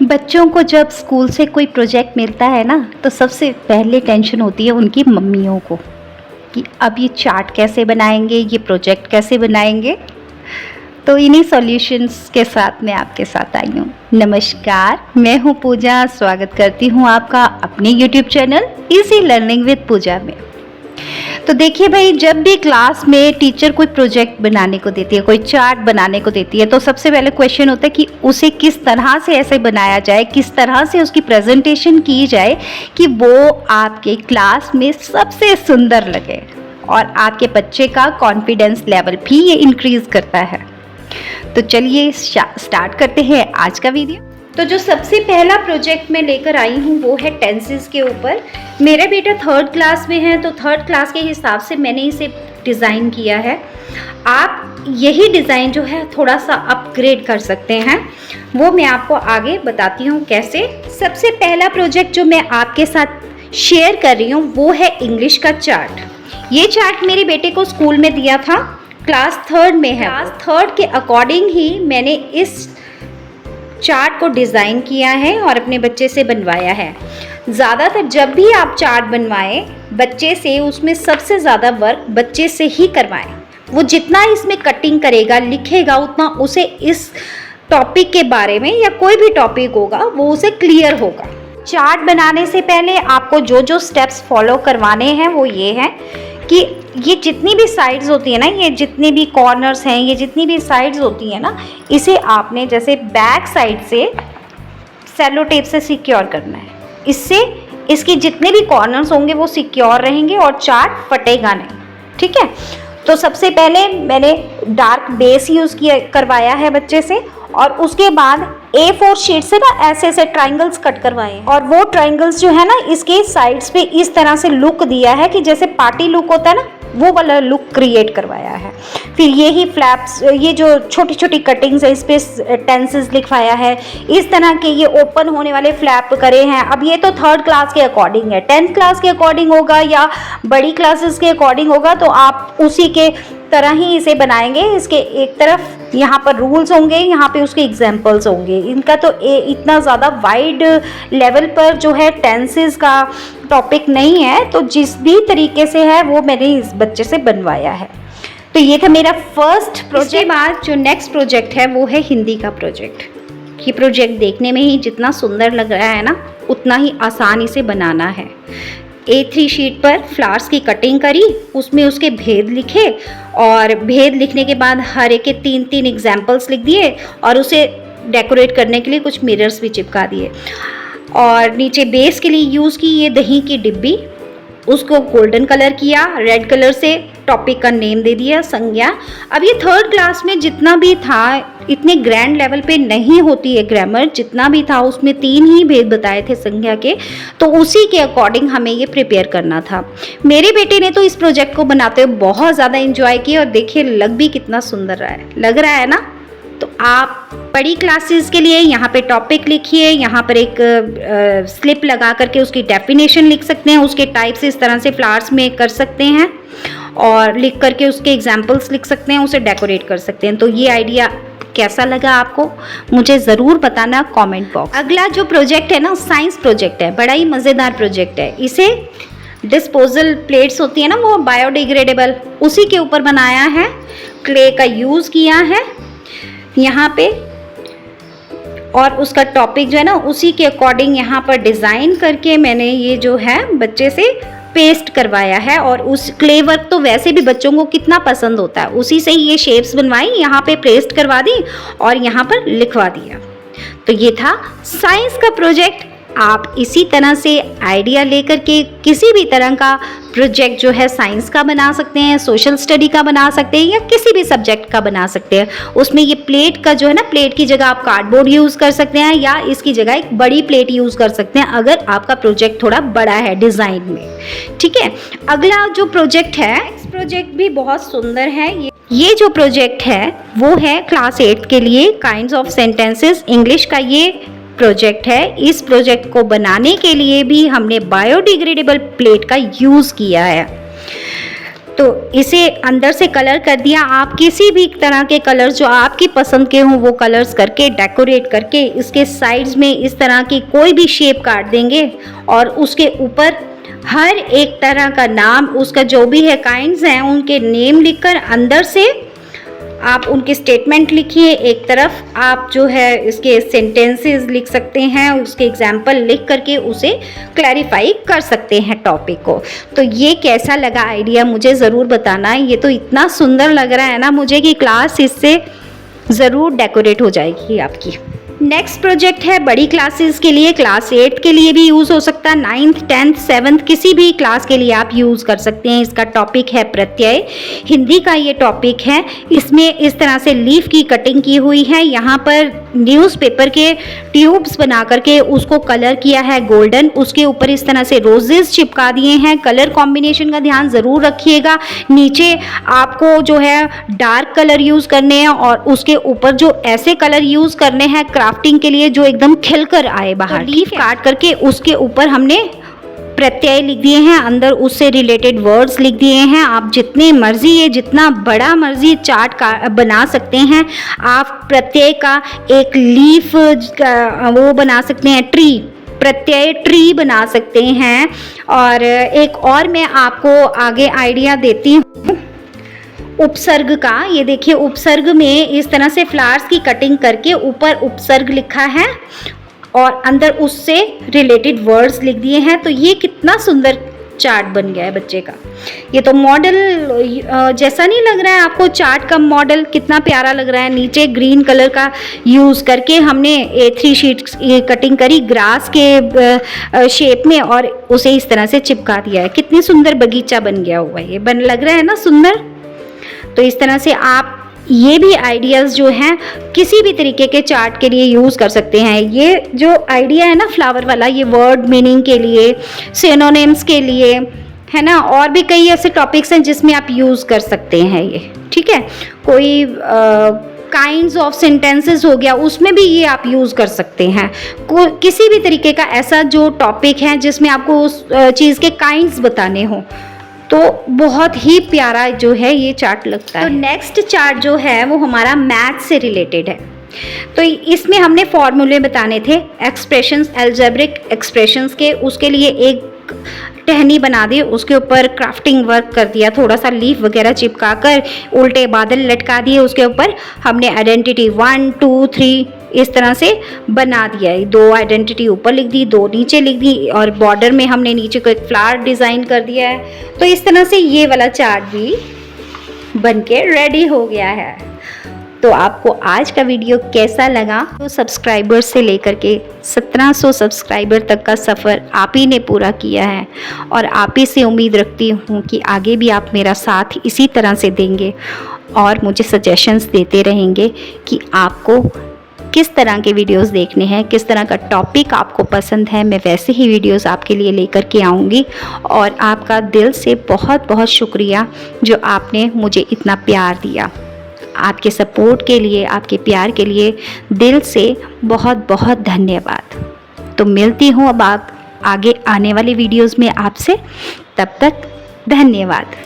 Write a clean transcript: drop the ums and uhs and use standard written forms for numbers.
बच्चों को जब स्कूल से कोई प्रोजेक्ट मिलता है ना, तो सबसे पहले टेंशन होती है उनकी मम्मियों को कि अब ये चार्ट कैसे बनाएंगे, ये प्रोजेक्ट कैसे बनाएंगे। तो इन्हीं सॉल्यूशंस के साथ मैं आपके साथ आई हूँ। नमस्कार, मैं हूँ पूजा। स्वागत करती हूँ आपका अपने YouTube channel easy learning with Pooja में। तो देखिए भाई, जब भी क्लास में टीचर कोई प्रोजेक्ट बनाने को देती है, कोई चार्ट बनाने को देती है, तो सबसे पहले क्वेश्चन होता है कि उसे किस तरह से ऐसे बनाया जाए, किस तरह से उसकी प्रेजेंटेशन की जाए कि वो आपके क्लास में सबसे सुंदर लगे और आपके बच्चे का कॉन्फिडेंस लेवल भी ये इंक्रीज करता है। तो चलिए स्टार्ट करते हैं आज का वीडियो। तो जो सबसे पहला प्रोजेक्ट मैं लेकर आई हूँ वो है टेंसेस के ऊपर। मेरा बेटा 3rd क्लास में है, तो 3rd क्लास के हिसाब से मैंने इसे डिज़ाइन किया है। आप यही डिज़ाइन जो है थोड़ा सा अपग्रेड कर सकते हैं, वो मैं आपको आगे बताती हूँ कैसे। सबसे पहला प्रोजेक्ट जो मैं आपके साथ शेयर कर रही हूँ वो है इंग्लिश का चार्ट। ये चार्ट मेरे बेटे को स्कूल में दिया था, क्लास 3rd में है। क्लास 3rd के अकॉर्डिंग ही मैंने इस चार्ट को डिज़ाइन किया है और अपने बच्चे से बनवाया है। ज़्यादातर जब भी आप चार्ट बनवाएं बच्चे से, उसमें सबसे ज़्यादा वर्क बच्चे से ही करवाएं। वो जितना इसमें कटिंग करेगा, लिखेगा, उतना उसे इस टॉपिक के बारे में या कोई भी टॉपिक होगा वो उसे क्लियर होगा। चार्ट बनाने से पहले आपको जो जो स्टेप्स फॉलो करवाने हैं वो ये हैं कि ये जितनी भी साइड्स होती है ना, ये जितने भी कॉर्नर्स हैं, ये जितनी भी साइड्स होती है ना, इसे आपने जैसे बैक साइड से सेलो टेप से सिक्योर करना है। इससे इसके जितने भी कॉर्नर्स होंगे वो सिक्योर रहेंगे और चार्ट फटेगा नहीं। ठीक है, तो सबसे पहले मैंने डार्क बेस यूज़ करवाया है बच्चे से, और उसके बाद A4 शीट से ना ऐसे ऐसे ट्राइंगल्स कट करवाए, और वो ट्राइंगल्स जो है ना इसके साइड्स पे इस तरह से लुक दिया है कि जैसे पार्टी लुक होता है ना, वो वाला लुक क्रिएट करवाया है। फिर यही फ्लैप्स, ये जो छोटी छोटी कटिंग्स है, इस पे टेंसेस लिखवाया है। इस तरह के ये ओपन होने वाले फ्लैप करे हैं। अब ये तो 3rd क्लास के अकॉर्डिंग है, 10th क्लास के अकॉर्डिंग होगा या बड़ी क्लासेस के अकॉर्डिंग होगा तो आप उसी के तरह ही इसे बनाएंगे। इसके एक तरफ यहाँ पर रूल्स होंगे, यहाँ पे उसके एग्जाम्पल्स होंगे। इनका तो इतना ज़्यादा वाइड लेवल पर जो है टेंसेस का टॉपिक नहीं है, तो जिस भी तरीके से है वो मैंने इस बच्चे से बनवाया है। तो ये था मेरा फर्स्ट प्रोजेक्ट। इसके बाद जो नेक्स्ट प्रोजेक्ट है वो है हिंदी का प्रोजेक्ट। ये प्रोजेक्ट देखने में ही जितना सुंदर लग रहा है ना, उतना ही आसान इसे बनाना है। A3 शीट पर फ्लावर्स की कटिंग करी, उसमें उसके भेद लिखे, और भेद लिखने के बाद हर एक के 3-3 एग्जाम्पल्स लिख दिए, और उसे डेकोरेट करने के लिए कुछ मिरर्स भी चिपका दिए। और नीचे बेस के लिए यूज़ की ये दही की डिब्बी, उसको गोल्डन कलर किया, रेड कलर से टॉपिक का नेम दे दिया, संज्ञा। अब ये 3rd क्लास में जितना भी था, इतने ग्रैंड लेवल पे नहीं होती है ग्रामर, जितना भी था उसमें 3 ही भेद बताए थे संज्ञा के, तो उसी के अकॉर्डिंग हमें ये प्रिपेयर करना था। मेरे बेटे ने तो इस प्रोजेक्ट को बनाते हुए बहुत ज़्यादा इंजॉय किया, और देखिए लग भी कितना सुंदर लग रहा है ना। तो आप बड़ी क्लासेस के लिए यहाँ पे टॉपिक लिखिए, यहाँ पर एक स्लिप लगा करके उसकी डेफिनेशन लिख सकते हैं, उसके टाइप्स इस तरह से फ्लावर्स में कर सकते हैं, और लिख करके उसके एग्जाम्पल्स लिख सकते हैं, उसे डेकोरेट कर सकते हैं। तो ये आइडिया कैसा लगा आपको मुझे ज़रूर बताना कमेंट बॉक्स। अगला जो प्रोजेक्ट है ना, साइंस प्रोजेक्ट है, बड़ा ही मज़ेदार प्रोजेक्ट है। इसे डिस्पोजल प्लेट्स होती है ना, वो बायोडिग्रेडेबल, उसी के ऊपर बनाया है। क्ले का यूज़ किया है यहाँ पे, और उसका टॉपिक जो है ना उसी के अकॉर्डिंग यहाँ पर डिज़ाइन करके मैंने ये जो है बच्चे से पेस्ट करवाया है। और उस क्ले वर्क तो वैसे भी बच्चों को कितना पसंद होता है, उसी से ही ये शेप्स बनवाई, यहाँ पे पेस्ट करवा दी और यहाँ पर लिखवा दिया। तो ये था साइंस का प्रोजेक्ट। आप इसी तरह से आइडिया लेकर के किसी भी तरह का प्रोजेक्ट जो है साइंस का बना सकते हैं, सोशल स्टडी का बना सकते हैं, या किसी भी सब्जेक्ट का बना सकते हैं। उसमें ये प्लेट का जो है ना, प्लेट की जगह आप कार्डबोर्ड यूज़ कर सकते हैं, या इसकी जगह एक बड़ी प्लेट यूज़ कर सकते हैं अगर आपका प्रोजेक्ट थोड़ा बड़ा है डिज़ाइन में। ठीक है, अगला जो प्रोजेक्ट है, इस प्रोजेक्ट भी बहुत सुंदर है। ये जो प्रोजेक्ट है वो है क्लास 8 के लिए, काइंड्स ऑफ सेंटेंसेस, इंग्लिश का ये प्रोजेक्ट है। इस प्रोजेक्ट को बनाने के लिए भी हमने बायोडिग्रेडेबल प्लेट का यूज़ किया है। तो इसे अंदर से कलर कर दिया। आप किसी भी तरह के कलर जो आपकी पसंद के हों वो कलर्स करके डेकोरेट करके इसके साइड्स में इस तरह की कोई भी शेप काट देंगे और उसके ऊपर हर एक तरह का नाम, उसका जो भी है काइंड्स हैं उनके नेम लिखकर अंदर से आप उनके स्टेटमेंट लिखिए। एक तरफ आप जो है इसके सेंटेंसेस लिख सकते हैं, उसके एग्जाम्पल लिख करके उसे क्लैरिफाई कर सकते हैं टॉपिक को। तो ये कैसा लगा आइडिया मुझे ज़रूर बताना। ये तो इतना सुंदर लग रहा है ना मुझे कि क्लास इससे ज़रूर डेकोरेट हो जाएगी आपकी। नेक्स्ट प्रोजेक्ट है बड़ी क्लासेस के लिए, क्लास 8 के लिए भी यूज़ हो सकता है, 9th 10th 7th किसी भी क्लास के लिए आप यूज़ कर सकते हैं। इसका टॉपिक है प्रत्यय, हिंदी का ये टॉपिक है। इसमें इस तरह से लीफ की कटिंग की हुई है। यहाँ पर न्यूज़पेपर के ट्यूब्स बना करके उसको कलर किया है गोल्डन, उसके ऊपर इस तरह से रोजेस चिपका दिए हैं। कलर कॉम्बिनेशन का ध्यान ज़रूर रखिएगा। नीचे आपको जो है डार्क कलर यूज़ करने हैं और उसके ऊपर जो ऐसे कलर यूज़ करने हैं क्राफ्टिंग के लिए जो एकदम खिल कर आए बाहर। लीफ काट करके उसके ऊपर हमने प्रत्यय लिख दिए हैं, अंदर उससे रिलेटेड वर्ड्स लिख दिए हैं। आप जितने मर्जी ये जितना बड़ा मर्जी चार्ट का बना सकते हैं। आप प्रत्यय का एक लीफ वो बना सकते हैं, ट्री, प्रत्यय ट्री बना सकते हैं। और एक और मैं आपको आगे आइडिया देती हूँ उपसर्ग का। ये देखिए उपसर्ग में इस तरह से फ्लावर्स की कटिंग करके ऊपर उपसर्ग लिखा है और अंदर उससे रिलेटेड वर्ड्स लिख दिए हैं। तो ये कितना सुंदर चार्ट बन गया है बच्चे का। ये तो मॉडल जैसा नहीं लग रहा है आपको? चार्ट का मॉडल कितना प्यारा लग रहा है। नीचे ग्रीन कलर का यूज़ करके हमने A3 शीट कटिंग करी ग्रास के शेप में और उसे इस तरह से चिपका दिया है। कितनी सुंदर बगीचा बन गया हुआ है, ये बन लग रहा है ना सुंदर। तो इस तरह से आप ये भी आइडियाज़ जो हैं किसी भी तरीके के चार्ट के लिए यूज़ कर सकते हैं। ये जो आइडिया है ना फ्लावर वाला, ये वर्ड मीनिंग के लिए, सिनोनिम्स के लिए है ना, और भी कई ऐसे टॉपिक्स हैं जिसमें आप यूज़ कर सकते हैं ये, ठीक है। कोई काइंड्स ऑफ सेंटेंसेस हो गया, उसमें भी ये आप यूज़ कर सकते हैं। किसी भी तरीके का ऐसा जो टॉपिक है जिसमें आपको उस चीज़ के काइंड्स बताने हों, तो बहुत ही प्यारा जो है ये चार्ट लगता है। तो नेक्स्ट चार्ट जो है वो हमारा मैथ से रिलेटेड है। तो इसमें हमने फॉर्मूले बताने थे एक्सप्रेशंस, अलजेब्रिक एक्सप्रेशंस के। उसके लिए एक टहनी बना दी, उसके ऊपर क्राफ्टिंग वर्क कर दिया, थोड़ा सा लीफ वगैरह चिपका कर उल्टे बादल लटका दिए। उसके ऊपर हमने आइडेंटिटी 1 2 3 इस तरह से बना दिया है। 2 आइडेंटिटी ऊपर लिख दी, 2 नीचे लिख दी और बॉर्डर में हमने नीचे को एक फ्लावर डिज़ाइन कर दिया है। तो इस तरह से ये वाला चार्ट भी बनके रेडी हो गया है। तो आपको आज का वीडियो कैसा लगा? तो सब्सक्राइबर से लेकर के 1700 सब्सक्राइबर तक का सफ़र आप ही ने पूरा किया है और आप ही से उम्मीद रखती हूँ कि आगे भी आप मेरा साथ इसी तरह से देंगे और मुझे सजेशंस देते रहेंगे कि आपको किस तरह के वीडियोस देखने हैं, किस तरह का टॉपिक आपको पसंद है। मैं वैसे ही वीडियोस आपके लिए लेकर के आऊँगी। और आपका दिल से बहुत बहुत शुक्रिया जो आपने मुझे इतना प्यार दिया। आपके सपोर्ट के लिए, आपके प्यार के लिए दिल से बहुत बहुत धन्यवाद। तो मिलती हूँ अब आप आगे आने वाली वीडियोस में आपसे। तब तक धन्यवाद।